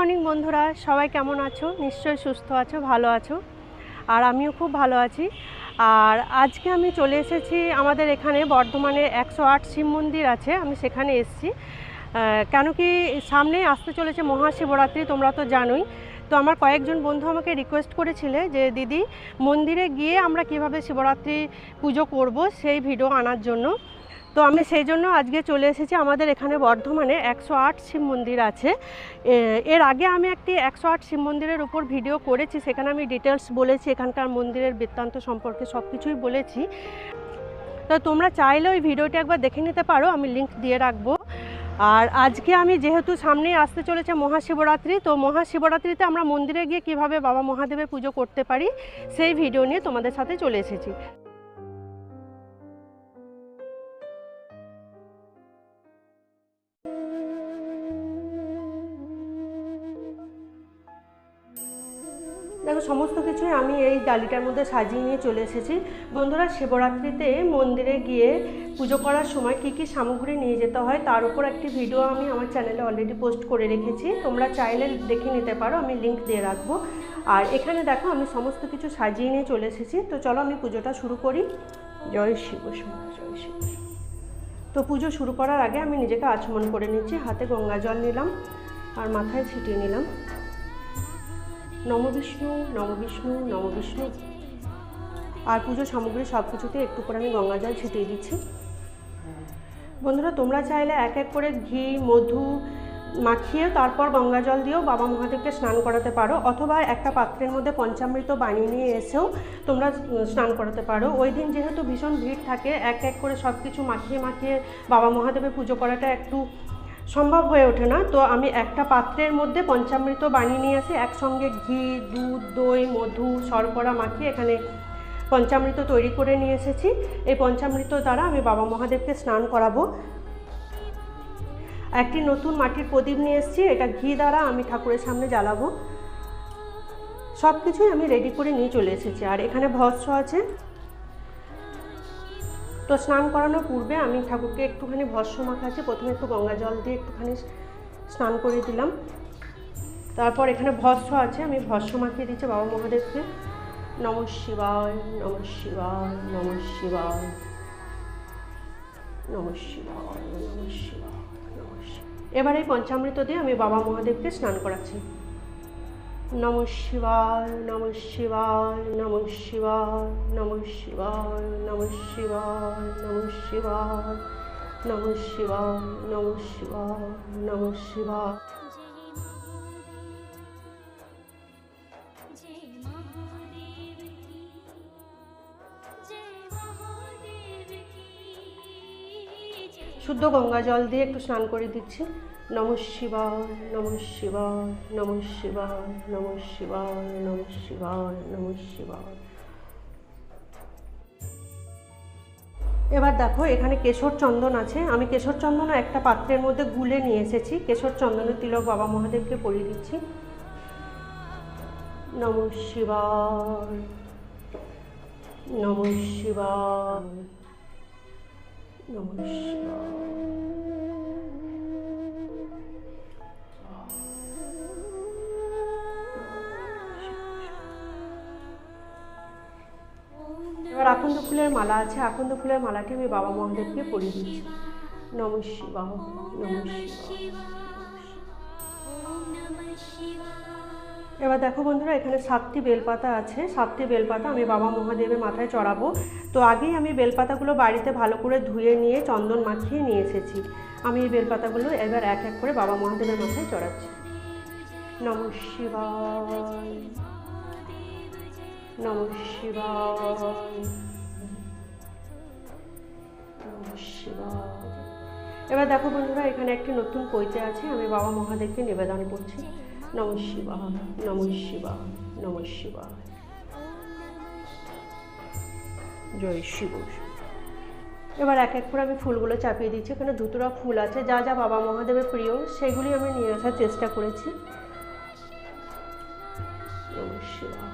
Morning বন্ধুরা, সবাই কেমন আছো? নিশ্চয়ই সুস্থ আছো, ভালো আছো। আর আমিও খুব ভালো আছি। আর আজকে আমি চলে এসেছি আমাদের এখানে বর্ধমানে 108 শিব মন্দির আছে, আমি সেখানে এসেছি। কেন কি সামনে আসতে চলেছে মহাশিবরাত্রি, তোমরা তো জানোই। তো আমার কয়েকজন বন্ধু আমাকে রিকোয়েস্ট করেছিলে যে দিদি মন্দিরে গিয়ে আমরা কিভাবে শিবরাত্রি পুজো করব সেই ভিডিও আনার জন্য। তো আমি সেই জন্য আজকে চলে এসেছি। আমাদের এখানে বর্ধমানে 108 শিব মন্দির আছে। এর আগে আমি একটি 108 শিব মন্দিরের উপর ভিডিও করেছি, সেখানে আমি ডিটেলস বলেছি, এখানকার মন্দিরের বৃত্তান্ত সম্পর্কে সব কিছুই বলেছি। তো তোমরা চাইলে ওই ভিডিওটি একবার দেখে নিতে পারো, আমি লিংক দিয়ে রাখবো। আর আজকে আমি যেহেতু সামনে আসতে চলেছে মহাশিবরাত্রি, তো মহাশিবরাত্রিতে আমরা মন্দিরে গিয়ে কিভাবে বাবা মহাদেবের পুজো করতে পারি সেই ভিডিও নিয়ে তোমাদের সাথে চলে এসেছি। দেখো, সমস্ত কিছুই আমি এই ডালিটার মধ্যে সাজিয়ে নিয়ে চলে এসেছি। বন্ধুরা, শিবরাত্রিতে মন্দিরে গিয়ে পুজো করার সময় কী কী সামগ্রী নিয়ে যেতে হয় তার উপর একটি ভিডিও আমি আমার চ্যানেলে অলরেডি পোস্ট করে রেখেছি, তোমরা চাইলে দেখে নিতে পারো, আমি লিংক দিয়ে রাখবো। আর এখানে দেখো আমি সমস্ত কিছু সাজিয়ে নিয়ে চলে এসেছি। তো চলো আমি পুজোটা শুরু করি। জয় শিব, জয় শিব। তো পুজো শুরু করার আগে আমি নিজেকে আচমন করে নিচ্ছি। হাতে গঙ্গা জল নিলাম আর মাথায় ছিটিয়ে নিলাম। নম বিষ্ণু, নম বিষ্ণু, নম বিষ্ণু। আর পুজো সামগ্রী সব কিছুতে একটু করে আমি গঙ্গা জল ছিটিয়ে দিচ্ছি। বন্ধুরা, তোমরা চাইলে এক এক করে ঘি মধু মাখিয়ে তারপর গঙ্গা জল দিয়েও বাবা মহাদেবকে স্নান করাতে পারো, অথবা একটা পাত্রের মধ্যে পঞ্চামৃত বানিয়ে নিয়ে এসেও তোমরা স্নান করাতে পারো। ওই দিন যেহেতু ভীষণ ভিড় থাকে, এক এক করে সব কিছু মাখিয়ে মাখিয়ে বাবা মহাদেবের পুজো করাটা একটু সম্ভব হয়ে ওঠে না। তো আমি একটা পাত্রের মধ্যে পঞ্চামৃত বানিয়ে নিয়ে আসি, একসঙ্গে ঘি দুধ দই মধু শর্করা মাখিয়ে এখানে পঞ্চামৃত তৈরি করে নিয়ে এসেছি। এই পঞ্চামৃত দ্বারা আমি বাবা মহাদেবকে স্নান করাবো। একটি নতুন মাটির প্রদীপ নিয়ে এসেছি, এটা ঘি দ্বারা আমি ঠাকুরের সামনে জ্বালাবো। সব কিছুই আমি রেডি করে নিয়ে চলে এসেছি। আর এখানে ভস্ম আছে। তো স্নান করানোর পূর্বে আমি ঠাকুরকে একটুখানি ভস্ম মাখাচ্ছি। প্রথমে একটু গঙ্গা জল দিয়ে একটুখানি স্নান করে দিলাম। তারপর এখানে ভস্ম আছে, আমি ভস্ম মাখিয়ে দিচ্ছি বাবা মহাদেবকে। নমঃ শিবায়, নমঃ শিবায়, নমঃ শিবায়, নমঃ শিবায়, নমঃ শিবায়, নমঃ শিবায়। এবার এই পঞ্চামৃত দিয়ে আমি বাবা মহাদেবকে স্নান করাচ্ছি। নমঃ শিবায়, নমঃ শিবায়, নমঃ শিবায়, নমঃ শিবায়, নমঃ শিবায়, নমঃ শিবায়, নমঃ শিবায়, নমঃ শিবায়, নমঃ শিবায়। শুদ্ধ গঙ্গা জল দিয়ে একটু স্নান করে দিচ্ছি। নমঃ শিবায়, নমঃ শিবায়, নমঃ শিবায়, নমঃ শিবায়, নমঃ শিবায়, নমঃ শিবায়। এবার দেখো, এখানে কেশর চন্দন আছে। আমি কেশর চন্দন একটা পাত্রের মধ্যে গুলে নিয়ে এসেছি। কেশর চন্দনের তিলক বাবা মহাদেবকে পরিয়ে দিচ্ছি। নমঃ শিবায়, নমঃ শিবায়, নমঃ শিবায়। এবার আকন্দ ফুলের মালা আছে, আকন্দ ফুলের মালাটি আমি বাবা মহাদেবকে পরিয়ে দিচ্ছি। নমঃ শিবায়, নমঃ শিবায়। এবার দেখো বন্ধুরা, এখানে 7টি বেলপাতা আছে। 7টি বেলপাতা আমি বাবা মহাদেবের মাথায় চড়াবো। তো আগেই আমি বেলপাতাগুলো বাড়িতে ভালো করে ধুয়ে নিয়ে চন্দন মাখিয়ে নিয়ে এসেছি। আমি এই বেলপাতাগুলো এবার এক এক করে বাবা মহাদেবের মাথায় চড়াচ্ছি। নমঃ শিবায়, নমঃ শিবায়, নমঃ শিবায়। এবার দেখো বন্ধুরা, এখানে একটি নতুন পৈতে আছে, আমি বাবা মহাদেবকে নিবেদন করছি। নমঃ শিবায়, নমঃ শিবায়, নমঃ শিবায়, জয় শিব। এবার এক এক করে আমি ফুলগুলো চাপিয়ে দিচ্ছি। এখানে ধুতুরা ফুল আছে, যা যা বাবা মহাদেবের প্রিয় সেগুলি আমি নিয়ে আসার চেষ্টা করেছি। নমঃ শিবায়।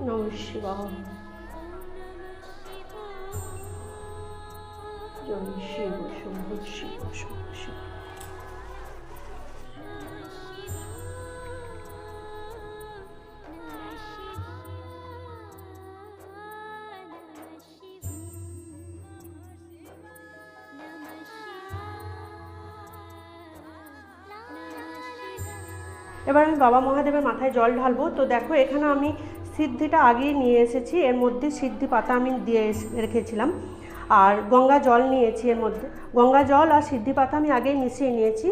নমঃ শিবায়, জয় জয় শিব শম্ভু শিব শম্ভু শিব। এবার আমি বাবা মহাদেবের মাথায় জল ঢালবো। তো দেখো এখানে আমি সিদ্ধিটা আগেই নিয়ে এসেছি, এর মধ্যে সিদ্ধি পাতা আমি দিয়ে রেখেছিলাম, আর গঙ্গা জল নিয়েছি, এর মধ্যে গঙ্গা জল আর সিদ্ধি পাতা আমি আগেই মিশিয়ে নিয়েছি।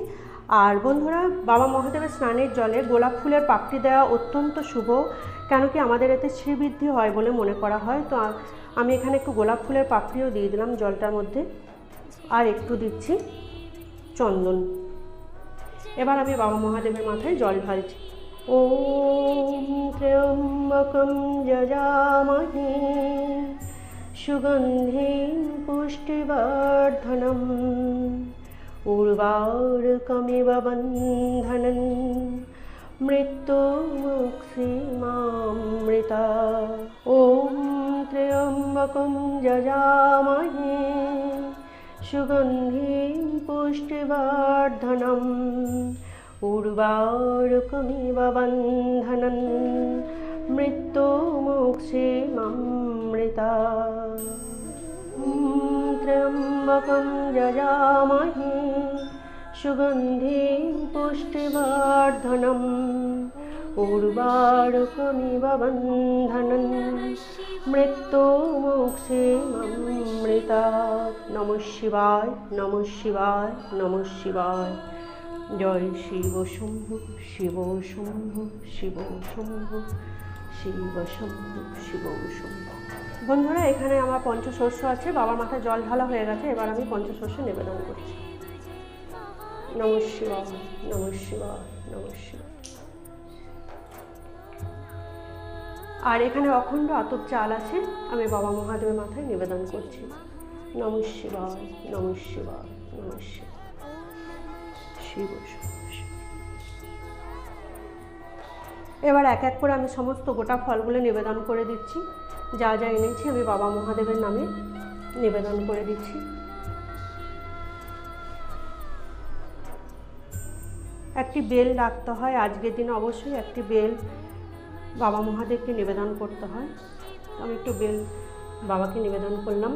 আর বন্ধুরা, বাবা মহাদেবের স্নানের জলে গোলাপ ফুলের পাপড়ি দেওয়া অত্যন্ত শুভ, কেন কি আমাদের এতে শ্রীবৃদ্ধি হয় বলে মনে করা হয়। তো আমি এখানে একটু গোলাপ ফুলের পাপড়িও দিয়ে দিলাম জলটার মধ্যে, আর একটু দিচ্ছি চন্দন। এবার আমি বাবা মহাদেবের মাথায় জল ঢালছি। ওম ত্র্যম্বকম যজামহে সুগন্ধিং পুষ্টিবর্ধনম উর্বারুকমিব বন্ধনং মৃত্যুমুক্ষীমামৃতা। ওম ত্র্যম্বকম যজামহে সুগন্ধিং পুষ্টিবর্ধনম উর্বারুকমিব বন্ধনং মৃত্যুমুক্ষীমামৃতা। ত্র্যম্বকং যজামহে সুগন্ধিং পুষ্টিবর্ধনম উর্বারুকমিব বন্ধনং মৃত্যুমুক্ষীমামৃতা। নমঃ শিবায়, নমঃ শিবায়, নমঃ শিবায়। জয় শিব শম্ভু শিব শম্ভু শিব শম্ভু শিব শম্ভু শিব শম্ভু। বন্ধুরা, এখানে আমার পঞ্চশস্য আছে, বাবার মাথায় জল ঢালা হয়ে গেছে। এবার আমি পঞ্চশস্য নিবেদন করছি। নমঃ শিবায়, নমঃ শিবায়, নমঃ শিবায়। আর এখানে অখণ্ড আতপ চাল আছে, আমি বাবা মহাদেবের মাথায় নিবেদন করছি। নমঃ শিবায়, নমঃ শিবায়, নমঃ শিবায়, শিব শিব। এবার এক এক করে আমি সমস্ত গোটা ফলগুলো নিবেদন করে দিচ্ছি। যা যা এনেছি আমি বাবা মহাদেবের নামে নিবেদন করে দিচ্ছি। একটি বেল রাখতে হয়, আজকের দিনে অবশ্যই একটি বেল বাবা মহাদেবকে নিবেদন করতে হয়। আমি একটু বেল বাবাকে নিবেদন করলাম।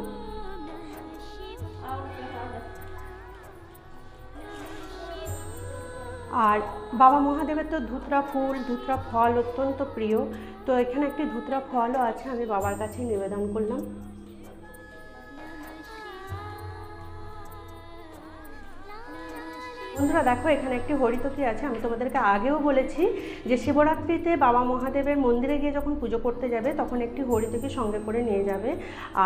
আর বাবা মহাদেবের তো ধুতরা ফুল, ধুতরা ফল অত্যন্ত প্রিয়। তো এখানে একটি ধুতরা ফলও আছে, আমি বাবার কাছে নিবেদন করলাম। বন্ধুরা দেখো, এখানে একটি হরিতকি আছে। আমি তোমাদেরকে আগেও বলেছি যে শিবরাত্রিতে বাবা মহাদেবের মন্দিরে গিয়ে যখন পুজো করতে যাবে তখন একটি হরিতকি সঙ্গে করে নিয়ে যাবে।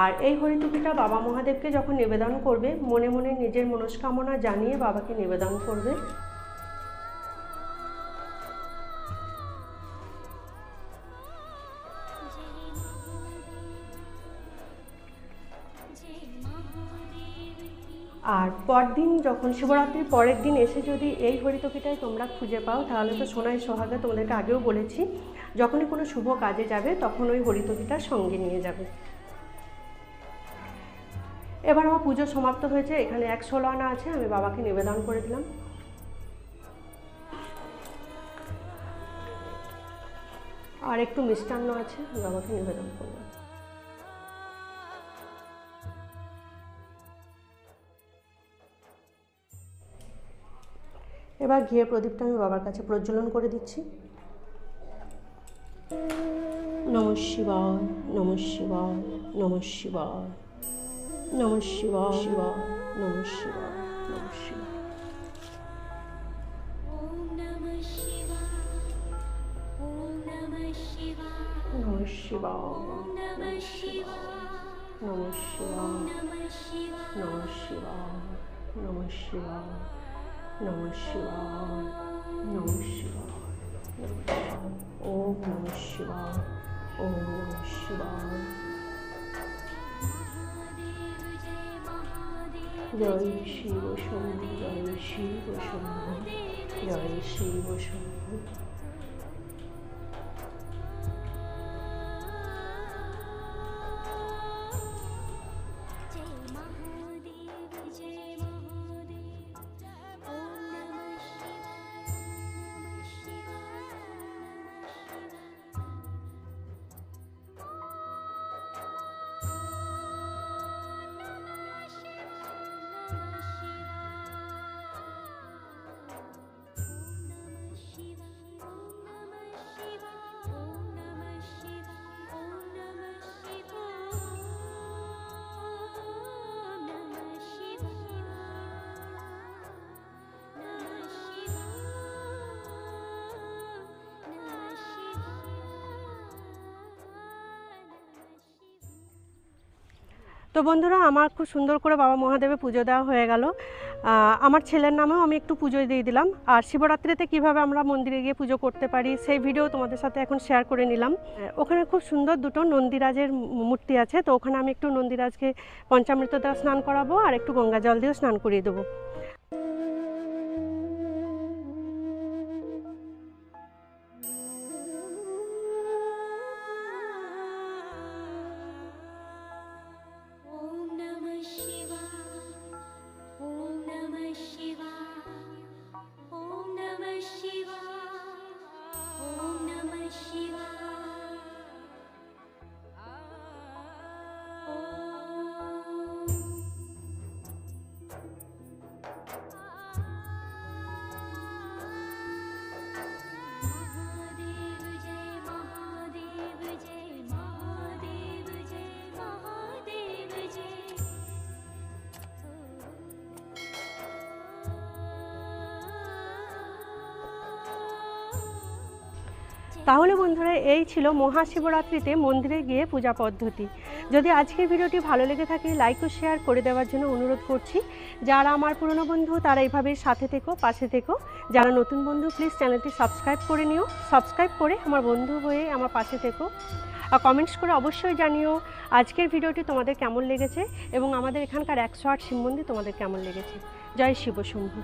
আর এই হরিতকিটা বাবা মহাদেবকে যখন নিবেদন করবে, মনে মনে নিজের মনস্কামনা জানিয়ে বাবাকে নিবেদন করবে। আর পরদিন যখন শিবরাত্রির পরের দিন এসে যদি এই হরিতকিটাই তোমরা খুঁজে পাও, তাহলে তো সোনায় সোহাগে। তোমাদেরকে আগেও বলেছি, যখনই কোনো শুভ কাজে যাবে তখন ওই হরিতকিটা সঙ্গে নিয়ে যাবে। এবার আমার পুজো সমাপ্ত হয়েছে। এখানে 116 আনা আছে, আমি বাবাকে নিবেদন করে দিলাম। আর একটু মিষ্টান্ন আছে, আমি বাবাকে নিবেদন করলাম। এবার ঘিয়ে প্রদীপটা আমি বাবার কাছে প্রজ্বলন করে দিচ্ছি। নমঃ শিবায়, নমঃ শিবায়, নমঃ শিবায়, নমঃ শিবায়, শিবায়, নমঃ শিবায়, নমঃ শিবায়। নমঃ শিবায়, নমঃ শিবায়, নমঃ শিবায়, নমঃ শিবায়, নমঃ শিবায়, নমঃ শিবায়, নমঃ শিবায়, নমঃ শিবায়। ওম নমঃ শিবায়, ওম নমঃ শিবায়। জয় শিব শম্ভু, জয় শিব শম্ভু, জয় শিব শম্ভু। তো বন্ধুরা, আমার খুব সুন্দর করে বাবা মহাদেবের পুজো দেওয়া হয়ে গেল। আমার ছেলের নামেও আমি একটু পুজো দিয়ে দিলাম। আর শিবরাত্রিতে কিভাবে আমরা মন্দিরে গিয়ে পুজো করতে পারি সেই ভিডিও তোমাদের সাথে এখন শেয়ার করে নিলাম। ওখানে খুব সুন্দর দুটো নন্দীরাজের মূর্তি আছে, তো ওখানে আমি একটু নন্দীরাজকে পঞ্চামৃত দ্বারা স্নান করাবো আর একটু গঙ্গা জল দিয়েও স্নান করিয়ে দেবো। তাহলে বন্ধুরা, এই ছিল মহাশিবরাত্রিতে মন্দিরে গিয়ে পূজা পদ্ধতি। যদি আজকের ভিডিওটি ভালো লেগে থাকে লাইক ও শেয়ার করে দেওয়ার জন্য অনুরোধ করছি। যারা আমার পুরনো বন্ধু তারা এইভাবে সাথে থেকো, পাশে থেকো। যারা নতুন বন্ধু প্লিজ চ্যানেলটি সাবস্ক্রাইব করে নিও। সাবস্ক্রাইব করে আমার বন্ধু হয়ে আমার পাশে থেকো। আর কমেন্টস করে অবশ্যই জানিও আজকের ভিডিওটি তোমাদের কেমন লেগেছে এবং আমাদের এখানকার 108 শিব মন্দির তোমাদের কেমন লেগেছে। জয় শিব শম্ভু।